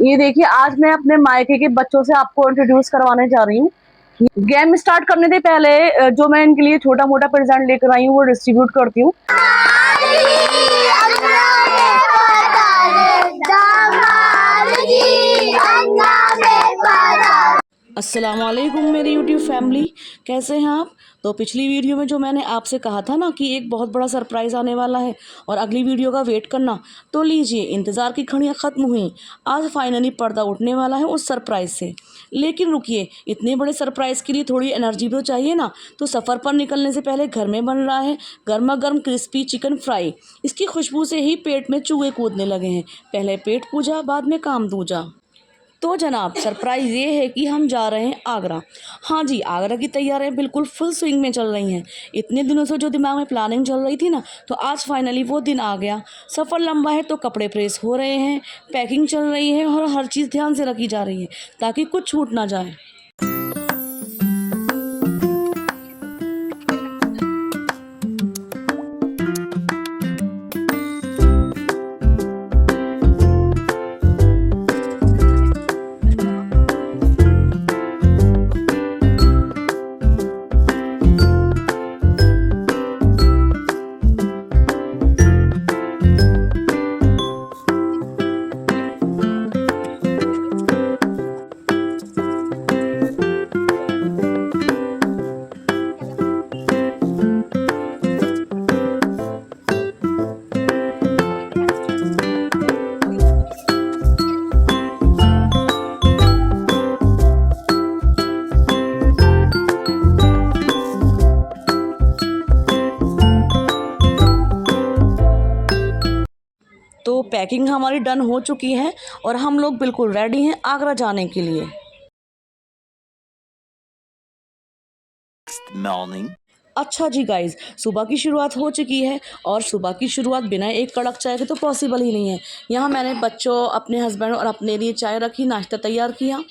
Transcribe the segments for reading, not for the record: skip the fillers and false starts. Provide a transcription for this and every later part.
ये देखिए, आज मैं अपने मायके के बच्चों से आपको इंट्रोड्यूस करवाने जा रही हूँ। गेम स्टार्ट करने से पहले जो मैं इनके लिए छोटा मोटा प्रेजेंट लेकर आई हूँ वो डिस्ट्रीब्यूट करती हूँ। अस्सलामुअलैकुम मेरी यूट्यूब फैमिली, कैसे हैं आप। तो पिछली वीडियो में जो मैंने आपसे कहा था ना कि एक बहुत बड़ा सरप्राइज़ आने वाला है और अगली वीडियो का वेट करना, तो लीजिए इंतज़ार की घड़ियां ख़त्म हुई। आज फाइनली पर्दा उठने वाला है उस सरप्राइज़ से। लेकिन रुकिए, इतने बड़े सरप्राइज़ के लिए थोड़ी एनर्जी तो चाहिए ना। तो सफ़र पर निकलने से पहले घर में बन रहा है गर्मा गर्म क्रिस्पी चिकन फ्राई। इसकी खुशबू से ही पेट में चूहे कूदने लगे हैं। पहले पेट पूजा, बाद में काम दूजा। तो जनाब, सरप्राइज़ ये है कि हम जा रहे हैं आगरा। हाँ जी, आगरा की तैयारियां बिल्कुल फुल स्विंग में चल रही हैं। इतने दिनों से जो दिमाग में प्लानिंग चल रही थी ना, तो आज फाइनली वो दिन आ गया। सफ़र लंबा है तो कपड़े प्रेस हो रहे हैं, पैकिंग चल रही है और हर चीज़ ध्यान से रखी जा रही है ताकि कुछ छूट ना जाए। तो पैकिंग हमारी डन हो चुकी है और हम लोग बिल्कुल रेडी हैं आगरा जाने के लिए। मॉर्निंग। अच्छा जी गाइज, सुबह की शुरुआत हो चुकी है और सुबह की शुरुआत बिना एक कड़क चाय के तो पॉसिबल ही नहीं है। यहाँ मैंने बच्चों, अपने हस्बैंड और अपने लिए चाय रखी, नाश्ता तैयार किया।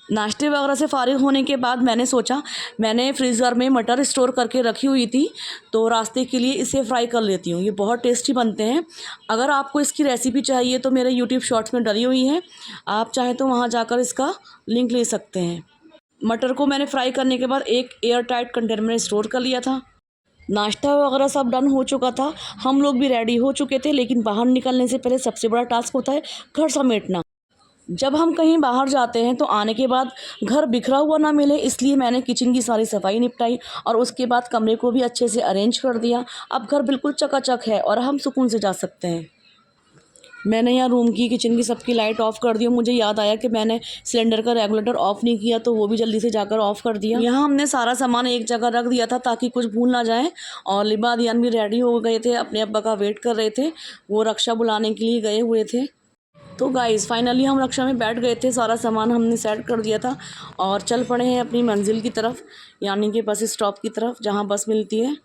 नाश्ते वगैरह से फारिग होने के बाद मैंने सोचा, मैंने फ्रीज़र में मटर स्टोर करके रखी हुई थी, तो रास्ते के लिए इसे फ्राई कर लेती हूँ। ये बहुत टेस्टी बनते हैं। अगर आपको इसकी रेसिपी चाहिए तो मेरे यूट्यूब शॉर्ट्स में डली हुई है, आप चाहें तो वहाँ जाकर इसका लिंक ले सकते हैं। मटर को मैंने फ्राई करने के बाद एक एयर टाइट कंटेनर में स्टोर कर लिया था। नाश्ता वगैरह सब डन हो चुका था, हम लोग भी रेडी हो चुके थे। लेकिन बाहर निकलने से पहले सबसे बड़ा टास्क होता है घर समेटना। जब हम कहीं बाहर जाते हैं तो आने के बाद घर बिखरा हुआ ना मिले, इसलिए मैंने किचन की सारी सफाई निपटाई और उसके बाद कमरे को भी अच्छे से अरेंज कर दिया। अब घर बिल्कुल चकाचक है और हम सुकून से जा सकते हैं। मैंने यहाँ रूम की, किचन की सबकी लाइट ऑफ़ कर दी। मुझे याद आया कि मैंने सिलेंडर का रेगुलेटर ऑफ़ नहीं किया, तो वो भी जल्दी से जाकर ऑफ़ कर दिया। यहाँ हमने सारा सामान एक जगह रख दिया था ताकि कुछ भूल ना जाए। और लिबा दियान भी रेडी हो गए थे, अपने अब्बा का वेट कर रहे थे, वो रक्षा बुलाने के लिए गए हुए थे। तो गाइज़ फाइनली हम रक्षा में बैठ गए थे, सारा सामान हमने सेट कर दिया था और चल पड़े हैं अपनी मंजिल की तरफ, यानी कि बस स्टॉप की तरफ जहाँ बस मिलती है।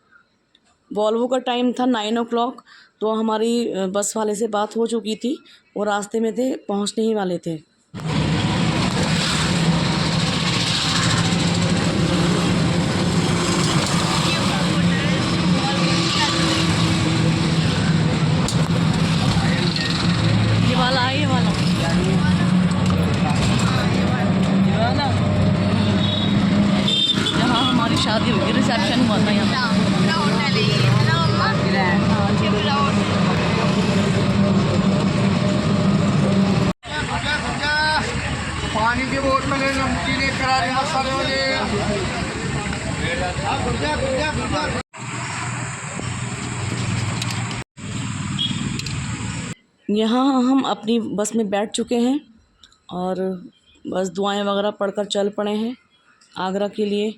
वॉल्वो का टाइम था 9 o'clock, तो हमारी बस वाले से बात हो चुकी थी, वो रास्ते में थे, पहुँचने ही वाले थे। ये वाला है, ये वाला जहाँ हमारी शादी हुई, रिसेप्शन हुआ था यहाँ। पानी की बोतल नमकीन करारे मसाले वाले। यहाँ हम अपनी बस में बैठ चुके हैं और बस दुआएं वगैरह पढ़कर चल पड़े हैं आगरा के लिए।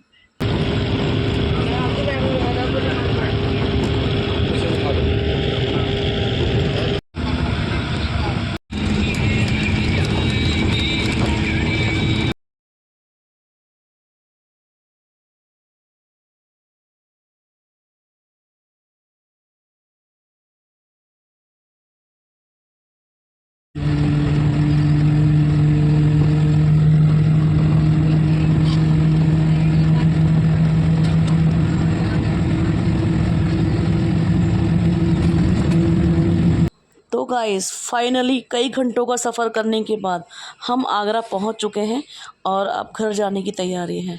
तो गाइस फाइनली कई घंटों का सफ़र करने के बाद हम आगरा पहुंच चुके हैं और अब घर जाने की तैयारी है।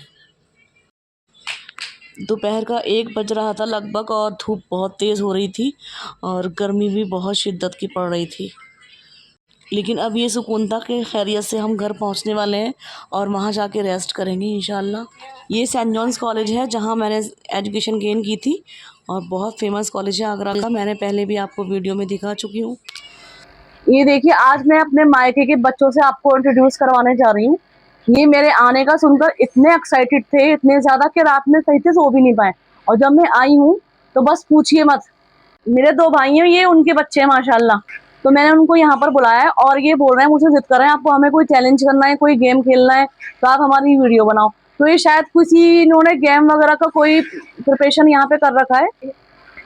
दोपहर का 1 बज रहा था लगभग और धूप बहुत तेज़ हो रही थी और गर्मी भी बहुत शिद्दत की पड़ रही थी। लेकिन अब ये सुकून था कि खैरियत से हम घर पहुंचने वाले हैं और वहां जाके रेस्ट करेंगे इंशाल्लाह। ये सेंट जॉन्स कॉलेज है जहां मैंने एजुकेशन गेन की थी और बहुत फेमस कॉलेज है आगरा का। मैंने पहले भी आपको वीडियो में दिखा चुकी हूँ। ये देखिए, आज मैं अपने मायके के बच्चों से आपको इंट्रोड्यूस करवाने जा रही हूँ। ये मेरे आने का सुनकर इतने एक्साइटेड थे, इतने ज़्यादा कि रात में सही से सो भी नहीं पाए। और जब मैं आई हूँ तो बस पूछिए मत। मेरे 2 भाई हैं, ये उनके बच्चे हैं माशाल्लाह। तो मैंने उनको यहाँ पर बुलाया है और ये बोल रहे हैं, मुझसे जिद कर रहे हैं, आपको हमें कोई चैलेंज करना है, कोई गेम खेलना है तो आप हमारी वीडियो बनाओ। तो ये शायद किसी इन्होंने गेम वगैरह का कोई प्रिपरेशन यहाँ पे कर रखा है।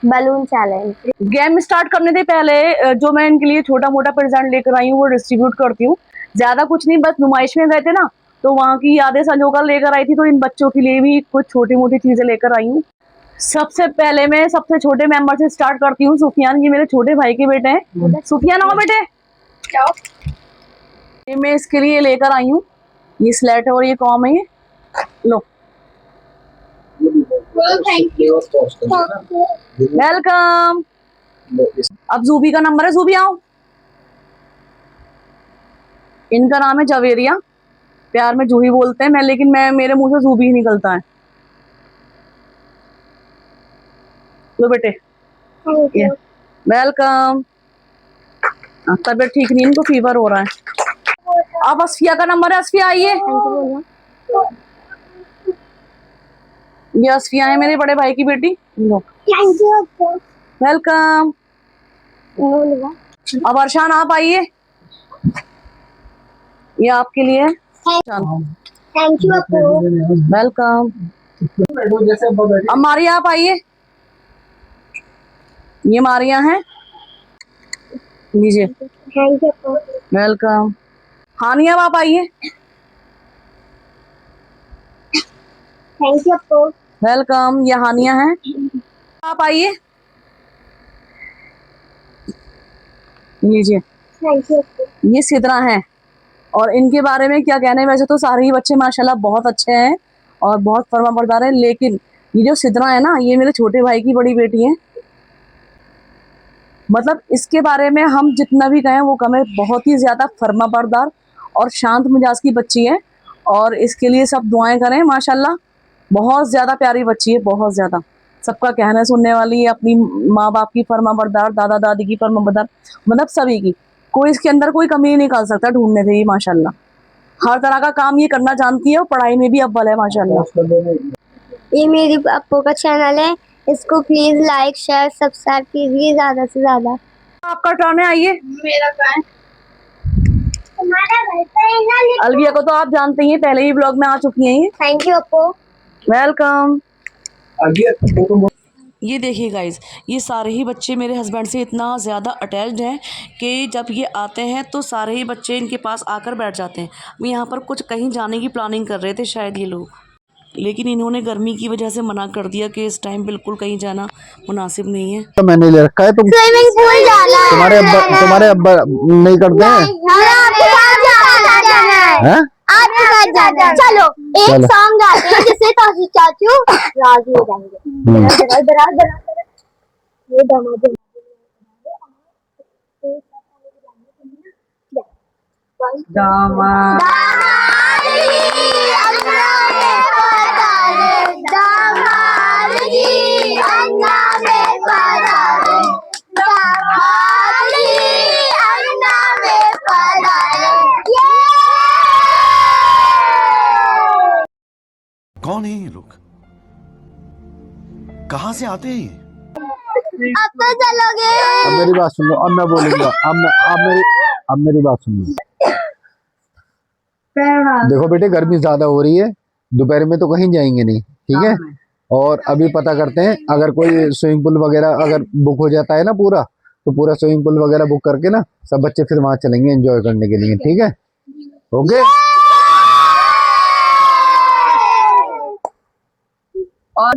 Balloon challenge. गेम स्टार्ट करने से पहले जो मैं इनके लिए छोटा मोटा प्रेजेंट लेकर आई हूँ वो डिस्ट्रीब्यूट करती हूँ। ज्यादा कुछ नहीं, बस नुमाइश में गए थे ना तो वहाँ की यादें संजोकर लेकर आई थी, तो इन बच्चों के लिए भी कुछ छोटी मोटी चीजें लेकर आई हूँ। सबसे पहले मैं सबसे छोटे मेंबर से स्टार्ट करती हूँ। सुफियान, ये मेरे छोटे भाई के बेटे हैं। सुफियान आओ बेटे। ये मैं इसके लिए लेकर आई हूँ, ये स्लेट है और ये कॉम है। ये लो, थैंक यू। वेलकम। अब जूबी का नंबर है, जूबी आओ। इनका नाम है जवेरिया, प्यार में जूही बोलते हैं मैं, लेकिन मेरे मुंह से जूबी ही निकलता है। लो बेटे, वेलकम। तबीयत ठीक नहीं, इनको फीवर हो रहा है। अब असफिया का नंबर है, असफिया आइए। ये असफिया है मेरे बड़े भाई की बेटी। लो, वेलकम। अब अरशान आप आइए, ये आपके लिए। थैंक यू आपको। वेलकम। अब मारिया आप आइए, ये मारिया हैं, लीजिए। थैंक यू आपको। वेलकम। हानिया आप आइए। थैंक यू आपको। वेलकम। ये हानिया हैं, आप आइए, लीजिए। थैंक यू आपको। ये सिदरा हैं और इनके बारे में क्या कहने, वैसे तो सारे ही बच्चे माशाल्लाह बहुत अच्छे हैं और बहुत फर्माबरदार हैं, लेकिन ये जो सिदरा है ना, ये मेरे छोटे भाई की बड़ी बेटी है। मतलब इसके बारे में हम जितना भी कहें वो कम है। बहुत ही ज्यादा फर्माबरदार और शांत मिजाज की बच्ची है और इसके लिए सब दुआएं करें माशाल्लाह। बहुत ज्यादा प्यारी बच्ची है, बहुत ज्यादा सबका कहना सुनने वाली है, अपनी माँ बाप की फर्माबरदार, दादा दादी की फर्माबरदार, मतलब सभी की। कोई इसके अंदर कोई कमी नहीं निकाल सकता ढूंढने से ही माशाल्लाह। हर तरह का काम ये करना जानती है और पढ़ाई में भी अव्वल है माशाल्लाह। ये मेरी पप्पू का चैनल है, इसको प्लीज लाइक शेयर सब्सक्राइब कीजिए ज्यादा से ज्यादा। आपका टर्न है, आइए। मेरा है तुम्हारा घर पे है ना। अलविया को तो आप जानते ही हैं, पहले ही ब्लॉग में आ चुकी हैं ये। थैंक यू आपको। वेलकम। ये देखिए गाइज, ये सारे ही बच्चे मेरे हस्बैंड से इतना ज़्यादा अटैच्ड हैं कि जब ये आते हैं तो सारे ही बच्चे इनके पास आकर बैठ जाते हैं। मैं यहाँ पर कुछ कहीं जाने की प्लानिंग कर रहे थे शायद ये लोग, लेकिन इन्होंने गर्मी की वजह से मना कर दिया कि इस टाइम बिल्कुल कहीं जाना मुनासिब नहीं है। तो मैंने ले रखा है। तुम स्विमिंग पूल जाना है। तुम्हारे अब्बा नहीं करते हैं? आपके साथ जाना है। हैं? आपके साथ जाना है। चलो एक चलो। सॉन्ग गाते हैं जिससे तौसीफ चाचू राजी हो जाएंगे। ये दमा कौन है ये लोग? कहां से आते हैं ये? अब तो चलोगे। अब मेरी बात सुन लो, अब मैं बोलूंगा। अब मेरी बात सुन लो। देखो बेटे, गर्मी ज्यादा हो रही है, दोपहर में तो कहीं जाएंगे नहीं, ठीक है? और अभी पता करते हैं, अगर कोई स्विमिंग पूल वगैरह अगर बुक हो जाता है ना पूरा, तो पूरा स्विमिंग पूल वगैरह बुक करके ना सब बच्चे फिर वहां चलेंगे एंजॉय करने के लिए, ठीक है? ओके। और